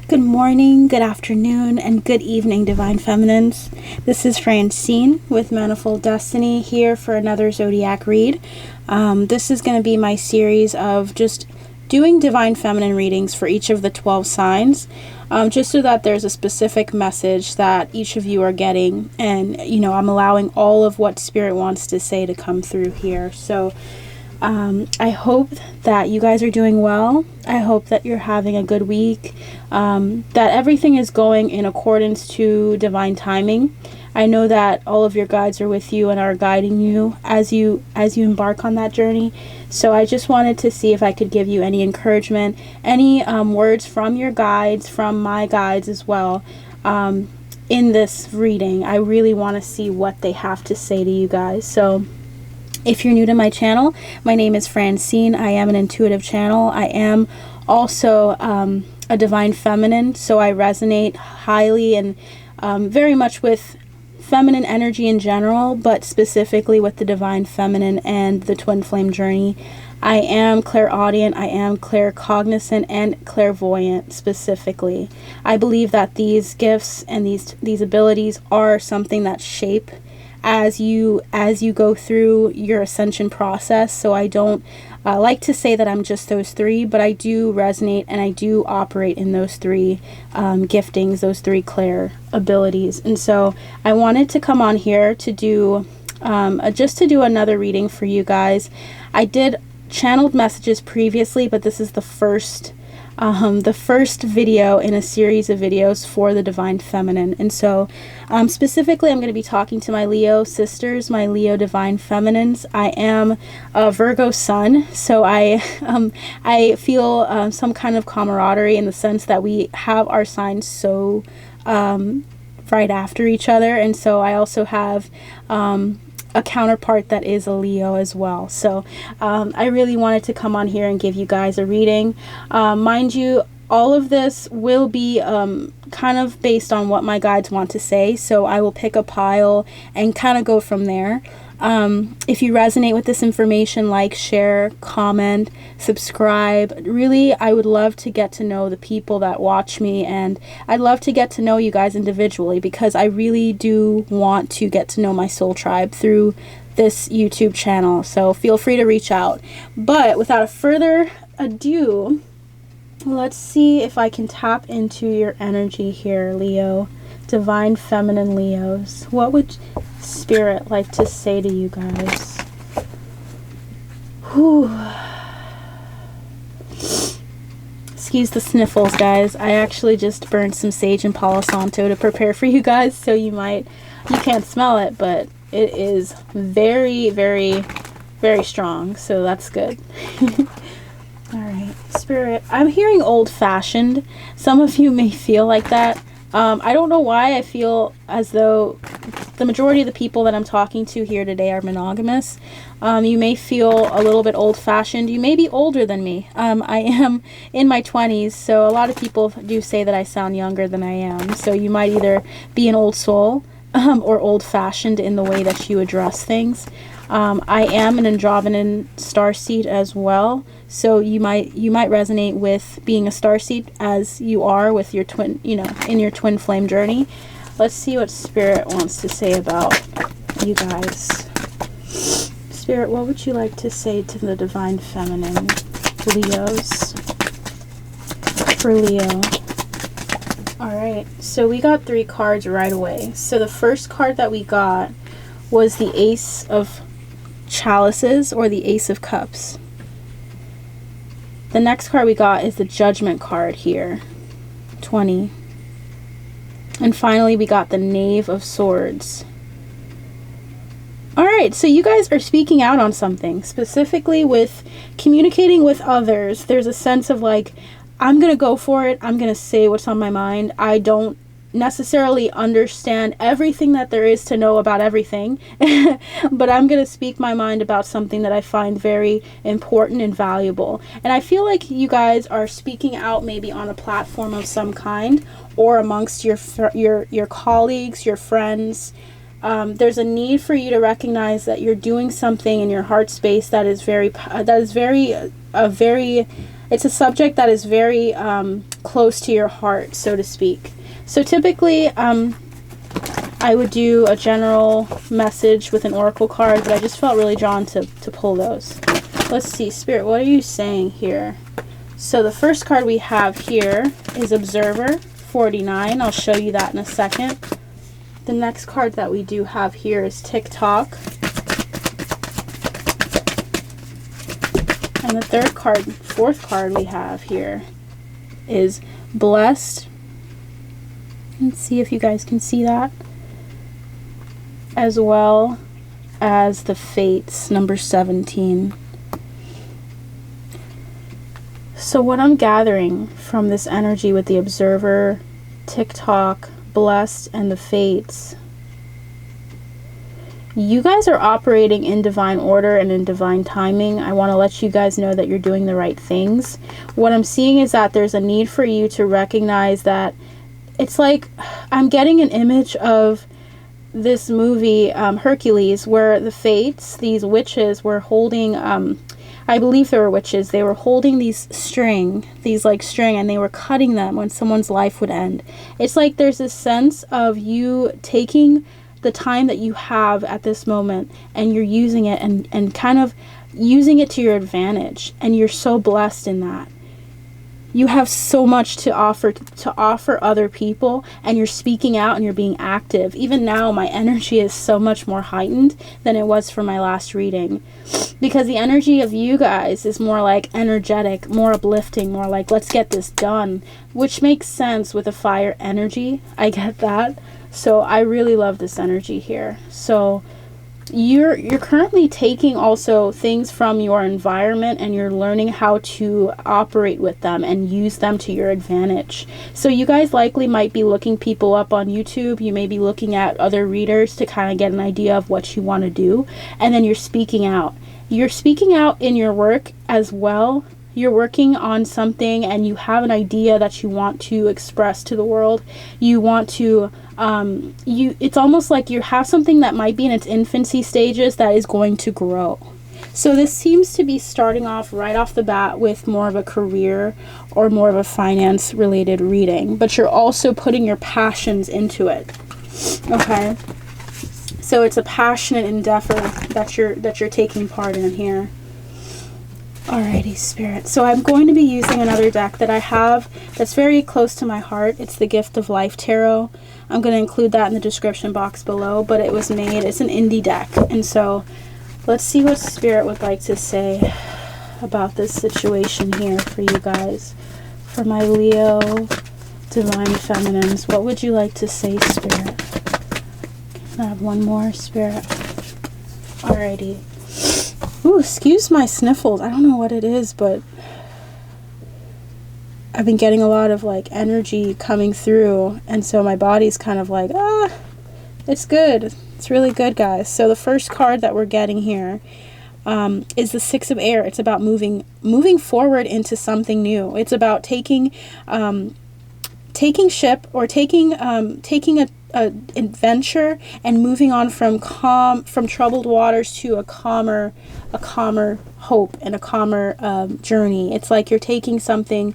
Good morning, good afternoon, and good evening, Divine Feminines. This is Fran with Manifold Destiny here for another zodiac read. This is going to be my series of just doing Divine Feminine readings for each of the 12 signs, just so that there's a specific message that each of you are getting, and I'm allowing all of what Spirit wants to say to come through here. So I hope that you guys are doing well. I hope that you're having a good week, that everything is going in accordance to divine timing. I know that all of your guides are with you and are guiding you as you embark on that journey. So I just wanted to see if I could give you any encouragement, any words from your guides, from my guides as well, in this reading. I really want to see what they have to say to you guys. So if you're new to my channel, my name is Francine. I am an intuitive channel. I am also a divine feminine, so I resonate highly and very much with feminine energy in general, but specifically with the divine feminine and the twin flame journey. I am clairaudient, I am claircognizant, and clairvoyant specifically. I believe that these gifts and these abilities are something that shape as you go through your ascension process. So I don't like to say that I'm just those three, but I do resonate and I do operate in those three giftings, those three clair abilities. And so I wanted to come on here to do just to do another reading for you guys. I did channeled messages previously, but this is the first video in a series of videos for the divine feminine. And so specifically I'm going to be talking to my Leo sisters, my Leo divine feminines. I am a Virgo sun, so I feel some kind of camaraderie in the sense that we have our signs so right after each other. And so I also have a counterpart that is a Leo as well. So I really wanted to come on here and give you guys a reading. Mind you, all of this will be kind of based on what my guides want to say, so I will pick a pile and kind of go from there. If you resonate with this information, like, share, comment, subscribe. Really, I would love to get to know the people that watch me, and I'd love to get to know you guys individually, because I really do want to get to know my soul tribe through this YouTube channel. So feel free to reach out. But without further ado, let's see if I can tap into your energy here, Leo. Divine feminine Leos. What would Spirit like to say to you guys? Whew. Excuse the sniffles, guys. I actually just burned some sage and Palo Santo to prepare for you guys, so you can't smell it, but it is very, very, very strong, so that's good. Alright, Spirit. I'm hearing old-fashioned. Some of you may feel like that. I don't know why I feel as though the majority of the people that I'm talking to here today are monogamous. You may feel a little bit old-fashioned. You may be older than me. I am in my 20s, so a lot of people do say that I sound younger than I am. So you might either be an old soul or old-fashioned in the way that you address things. I am an androgynon starseed as well, so you might resonate with being a starseed as you are with your twin, in your twin flame journey. Let's see what Spirit wants to say about you guys. Spirit, what would you like to say to the divine feminine Leos? For Leo. Alright, so we got 3 cards right away. So the first card that we got was the Ace of Chalices, or the Ace of Cups. The next card we got is the Judgment card here, 20. And finally we got the Knave of Swords. Alright, so you guys are speaking out on something, specifically with communicating with others. There's a sense of like, I'm gonna go for it, I'm gonna say what's on my mind. I don't necessarily understand everything that there is to know about everything, but I'm going to speak my mind about something that I find very important and valuable. And I feel like you guys are speaking out maybe on a platform of some kind, or amongst your colleagues, your friends. There's a need for you to recognize that you're doing something in your heart space that is very it's a subject that is very close to your heart, so to speak. So typically, I would do a general message with an oracle card, but I just felt really drawn to pull those. Let's see, Spirit, what are you saying here? So the first card we have here is Observer 49. I'll show you that in a second. The next card that we do have here is TikTok. And the third card, fourth card we have here is Blessed. Let's see if you guys can see that. As well as the Fates, number 17. So what I'm gathering from this energy with the Observer, TikTok, Blessed, and the Fates, you guys are operating in divine order and in divine timing. I want to let you guys know that you're doing the right things. What I'm seeing is that there's a need for you to recognize that it's like, I'm getting an image of this movie, Hercules, where the Fates, these witches, were holding, I believe they were witches, they were holding these string, and they were cutting them when someone's life would end. It's like there's this sense of you taking the time that you have at this moment and you're using it and kind of using it to your advantage, and you're so blessed in that. You have so much to offer other people, and you're speaking out and you're being active. Even now, my energy is so much more heightened than it was for my last reading, because the energy of you guys is more like energetic, more uplifting, more like, let's get this done, which makes sense with a fire energy. I get that. So I really love this energy here. So you're currently taking also things from your environment, and you're learning how to operate with them and use them to your advantage. So you guys likely might be looking people up on YouTube. You may be looking at other readers to kind of get an idea of what you want to do, and then you're speaking out. You're speaking out in your work as well. You're working on something and you have an idea that you want to express to the world. You want to it's almost like you have something that might be in its infancy stages that is going to grow. So this seems to be starting off right off the bat with more of a career or more of a finance related reading, but you're also putting your passions into it. Okay? So it's a passionate endeavor that you're taking part in here. Alrighty, Spirit. So I'm going to be using another deck that I have that's very close to my heart. It's the Gift of Life Tarot. I'm going to include that in the description box below, but it's an indie deck. And so let's see what Spirit would like to say about this situation here for you guys. For my Leo, Divine Feminines, what would you like to say, Spirit? Can I have one more, Spirit? Alrighty. Ooh, excuse my sniffles. I don't know what it is, but I've been getting a lot of like energy coming through, and so my body's kind of like, it's good. It's really good, guys. So the first card that we're getting here is the Six of Air. It's about moving forward into something new. It's about taking ship, or taking a adventure and moving on from troubled waters to a calmer hope and a calmer journey. It's like you're taking something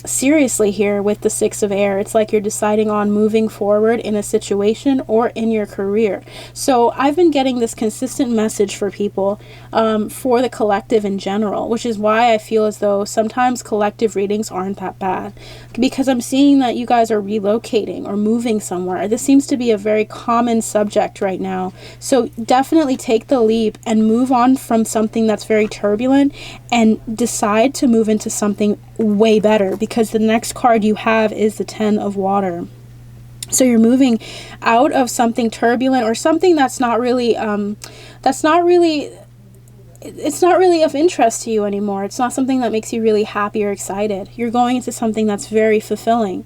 seriously here with the Six of Air. It's like you're deciding on moving forward in a situation or in your career. So I've been getting this consistent message for people, for the collective in general, which is why I feel as though sometimes collective readings aren't that bad, because I'm seeing that you guys are relocating or moving somewhere. This seems to be a very common subject right now. So definitely take the leap and move on from something that's very turbulent and decide to move into something way better, because the next card you have is the Ten of Water. So you're moving out of something turbulent or something that's not really it's not really of interest to you anymore. It's not something that makes you really happy or excited. You're going into something that's very fulfilling.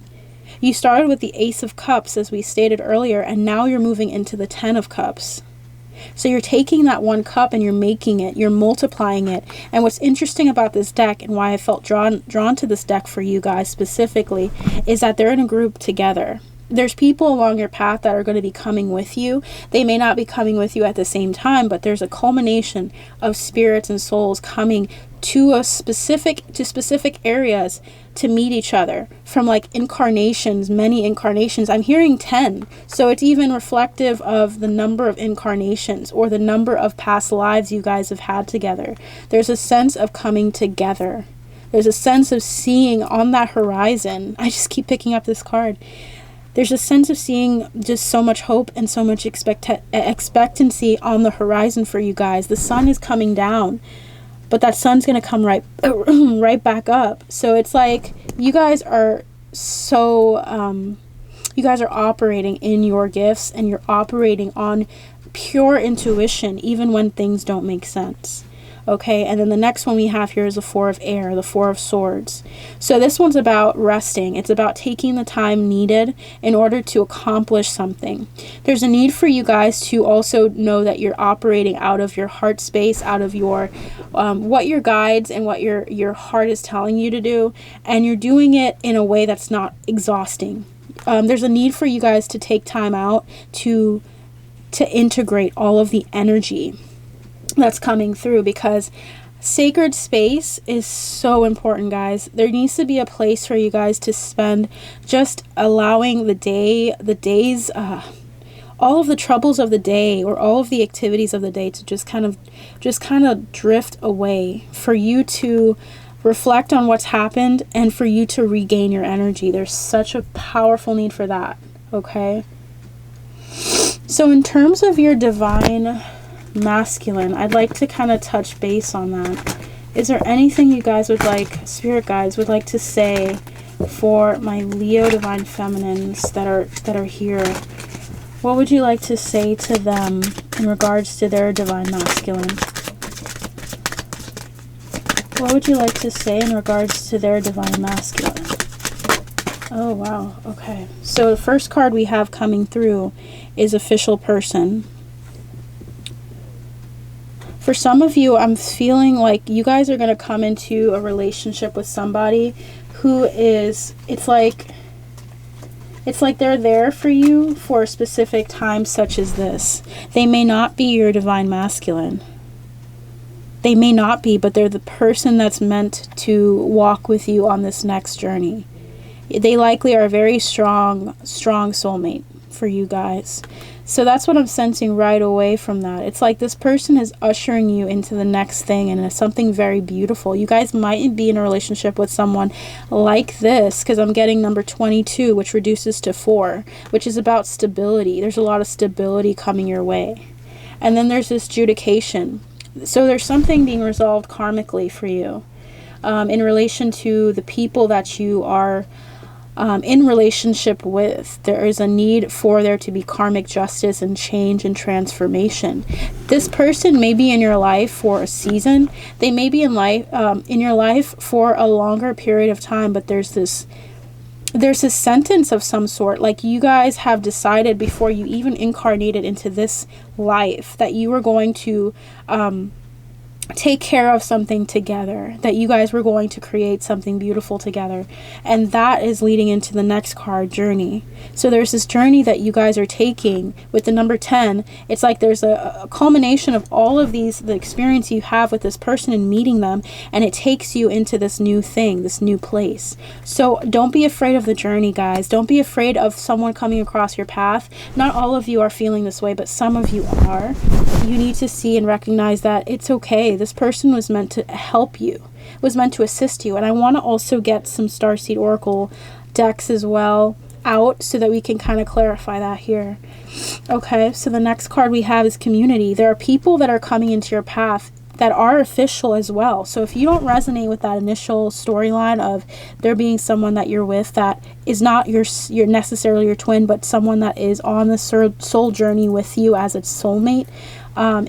You started with the Ace of Cups, as we stated earlier, and now you're moving into the Ten of Cups. So you're taking that one cup and you're making it, you're multiplying it. And what's interesting about this deck, and why I felt drawn to this deck for you guys specifically, is that they're in a group together. there's people along your path that are going to be coming with you. They may not be coming with you at the same time, but there's a culmination of spirits and souls coming to specific areas to meet each other from like incarnations, many incarnations. I'm hearing 10. So it's even reflective of the number of incarnations or the number of past lives you guys have had together. There's a sense of coming together. There's a sense of seeing on that horizon. I just keep picking up this card. There's a sense of seeing just so much hope and so much expectancy on the horizon for you guys. The sun is coming down, but that sun's going to come right back up. So it's like you guys are you guys are operating in your gifts, and you're operating on pure intuition, even when things don't make sense. Okay, and then the next one we have here is the Four of Air, the Four of Swords. So this one's about resting. It's about taking the time needed in order to accomplish something. There's a need for you guys to also know that you're operating out of your heart space, out of your what your guides and what your heart is telling you to do, and you're doing it in a way that's not exhausting. There's a need for you guys to take time out to integrate all of the energy that's coming through, because sacred space is so important, guys. There needs to be a place for you guys to spend just allowing the days, all of the troubles of the day or all of the activities of the day to just kind of drift away, for you to reflect on what's happened and for you to regain your energy. There's such a powerful need for that. Okay, so in terms of your divine masculine, I'd like to kind of touch base on that. Is there anything you guys would like, spirit guides would like to say for my Leo divine feminines that are here? What would you like to say to them in regards to their divine masculine? What would you like to say in regards to their divine masculine? Oh wow, okay. So the first card we have coming through is official person. For some of you, I'm feeling like you guys are going to come into a relationship with somebody who is, it's like they're there for you for a specific time such as this. They may not be your divine masculine. They may not be, but they're the person that's meant to walk with you on this next journey. They likely are a very strong soulmate for you guys. So that's what I'm sensing right away from that. It's like this person is ushering you into the next thing, and it's something very beautiful. You guys might be in a relationship with someone like this, because I'm getting number 22, which reduces to 4, which is about stability. There's a lot of stability coming your way. And then there's this adjudication. So there's something being resolved karmically for you in relation to the people that you are in relationship with. There is a need for there to be karmic justice and change and transformation. This person may be in your life for a season. They may be in your life for a longer period of time, but there's this sentence of some sort, like you guys have decided before you even incarnated into this life that you were going to take care of something together, that you guys were going to create something beautiful together. And that is leading into the next card, journey. So there's this journey that you guys are taking with the number 10. It's like there's a culmination of all of the experience you have with this person and meeting them, and it takes you into this new thing, this new place. So don't be afraid of the journey, guys. Don't be afraid of someone coming across your path. Not all of you are feeling this way, but some of you are. You need to see and recognize that it's okay. This person was meant to help you, was meant to assist you. And I want to also get some Starseed Oracle decks as well out so that we can kind of clarify that here. Okay, so the next card we have is community. There are people that are coming into your path that are official as well. So if you don't resonate with that initial storyline of there being someone that you're with that is not your necessarily your twin, but someone that is on the soul journey with you as its soulmate,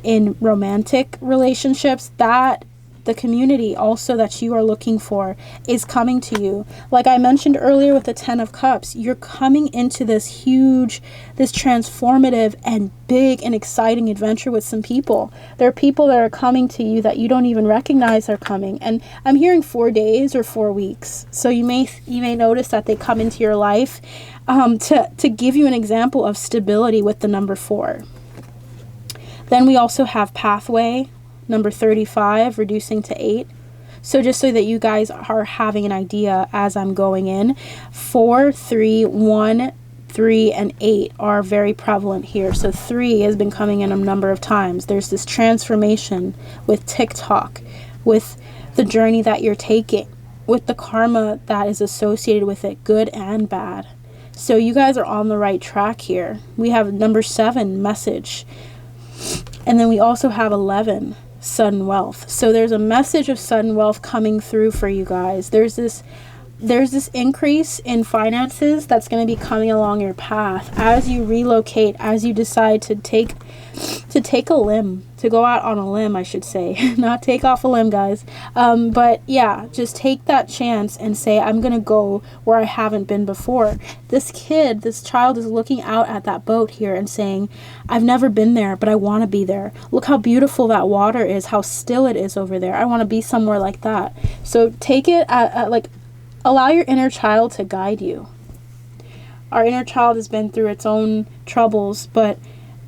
in romantic relationships, that the community also that you are looking for is coming to you. Like I mentioned earlier with the 10 of Cups, you're coming into this huge, this transformative and big and exciting adventure with some people. There are people that are coming to you that you don't even recognize are coming. And I'm hearing 4 days or 4 weeks. So you may notice that they come into your life to give you an example of stability with the number 4. Then we also have pathway, number 35, reducing to 8. So just so that you guys are having an idea as I'm going in, 4, 3, 1, 3, and 8 are very prevalent here. So 3 has been coming in a number of times. There's this transformation with TikTok, with the journey that you're taking, with the karma that is associated with it, good and bad. So you guys are on the right track here. We have number 7, message. And then we also have 11, sudden wealth. So there's a message of sudden wealth coming through for you guys. There's this increase in finances that's going to be coming along your path as you relocate, as you decide to take a limb, to go out on a limb, I should say. Not take off a limb, guys. But yeah, just take that chance and say, I'm going to go where I haven't been before. This child is looking out at that boat here and saying, I've never been there, but I want to be there. Look how beautiful that water is, how still it is over there. I want to be somewhere like that. So take it allow your inner child to guide you. Our inner child has been through its own troubles, but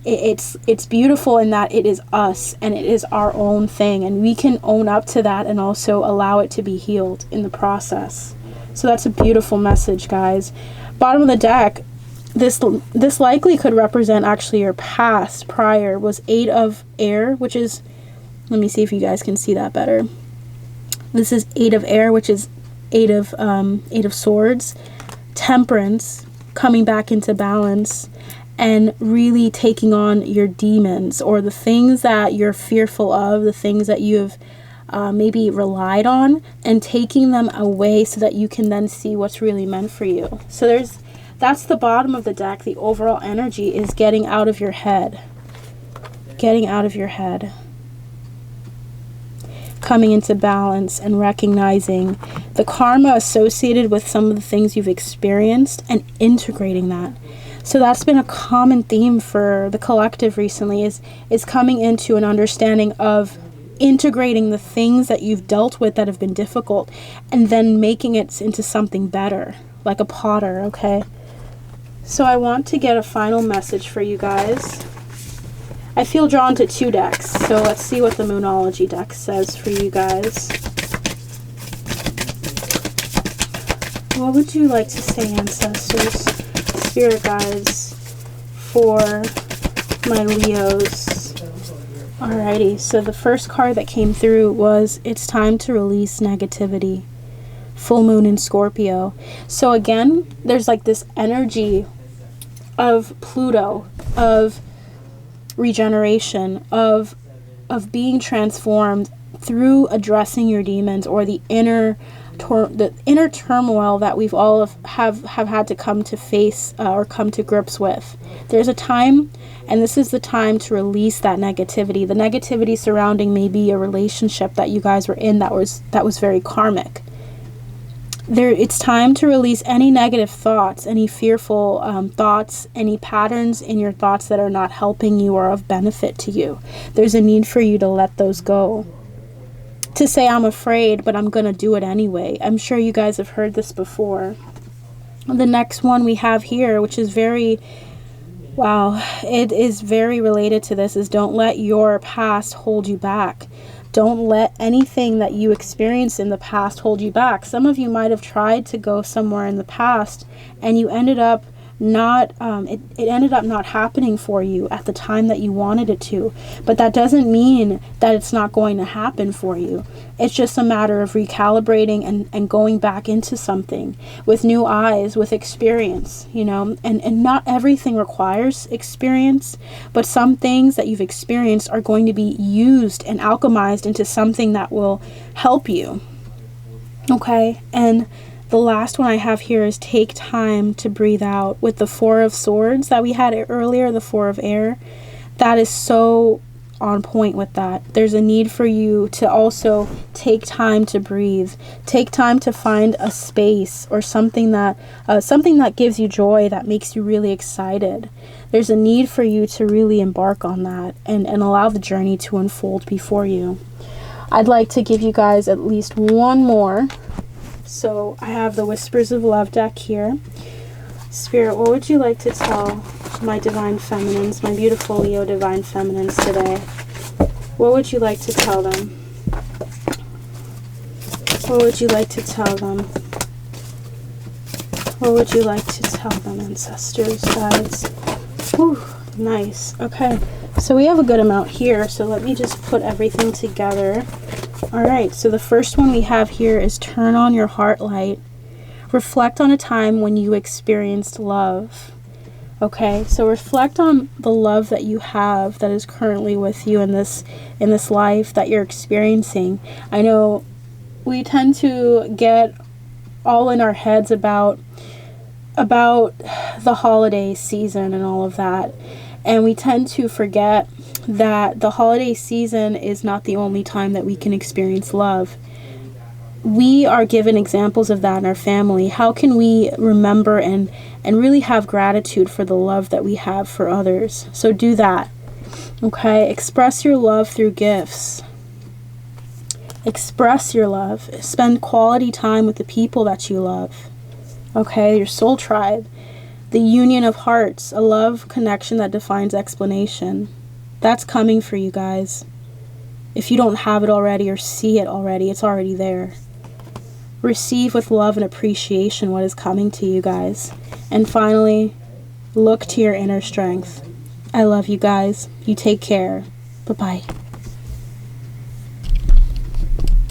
it's beautiful in that it is us and it is our own thing, and we can own up to that and also allow it to be healed in the process. So that's a beautiful message, guys. Bottom of the deck, this likely could represent actually your past. Prior was 8 of air, which is, let me see if you guys can see that better. This is 8 of air, which is 8 of swords, temperance, coming back into balance, and really taking on your demons or the things that you're fearful of, the things that you have maybe relied on, and taking them away so that you can then see what's really meant for you. So that's the bottom of the deck. The overall energy is getting out of your head. Getting out of your head. Coming into balance and recognizing the karma associated with some of the things you've experienced and integrating that. So that's been a common theme for the collective recently, is coming into an understanding of integrating the things that you've dealt with that have been difficult and then making it into something better, like a potter, okay? So I want to get a final message for you guys. I feel drawn to 2 decks, so let's see what the Moonology deck says for you guys. What would you like to say, ancestors, spirit guides, for my Leos? Alrighty, so the first card that came through was, it's time to release negativity. Full moon in Scorpio. So again, there's like this energy of Pluto, of regeneration, of being transformed through addressing your demons, or the inner turmoil that we've all have had to come to face or come to grips with. There's a time, and this is the time to release that negativity. The negativity surrounding maybe a relationship that you guys were in that was very karmic. It's time to release any negative thoughts, any fearful thoughts, any patterns in your thoughts that are not helping you or of benefit to you. There's a need for you to let those go. To say, I'm afraid, but I'm going to do it anyway. I'm sure you guys have heard this before. The next one we have here, which is very, it is very related to this, is don't let your past hold you back. Don't let anything that you experienced in the past hold you back. Some of you might have tried to go somewhere in the past and you ended up not, it ended up not happening for you at the time that you wanted it to. But that doesn't mean that it's not going to happen for you. It's just a matter of recalibrating and going back into something with new eyes, with experience, and not everything requires experience, but some things that you've experienced are going to be used and alchemized into something that will help you. Okay, and the last one I have here is take time to breathe out. With the 4 of Swords that we had earlier, the 4 of Air, that is so on point with that. There's a need for you to also take time to breathe. Take time to find a space or something that gives you joy, that makes you really excited. There's a need for you to really embark on that and allow the journey to unfold before you. I'd like to give you guys at least one more. So I have the Whispers of Love deck here. Spirit, what would you like to tell my divine feminines, my beautiful Leo divine feminines today? What would you like to tell them? What would you like to tell them? What would you like to tell them, ancestors, guides? Whew, nice. Okay, so we have a good amount here, so let me just put everything together. Alright, so the first one we have here is turn on your heart light. Reflect on a time when you experienced love. Okay, so reflect on the love that you have that is currently with you in this life that you're experiencing. I know we tend to get all in our heads about the holiday season and all of that, and we tend to forget that the holiday season is not the only time that we can experience love. We are given examples of that in our family. How can we remember and really have gratitude for the love that we have for others? So do that. Okay? Express your love through gifts. Express your love. Spend quality time with the people that you love. Okay? Your soul tribe. The union of hearts. A love connection that defines explanation. That's coming for you guys. If you don't have it already or see it already, it's already there. Receive with love and appreciation what is coming to you guys. And finally, look to your inner strength. I love you guys. You take care. Bye-bye.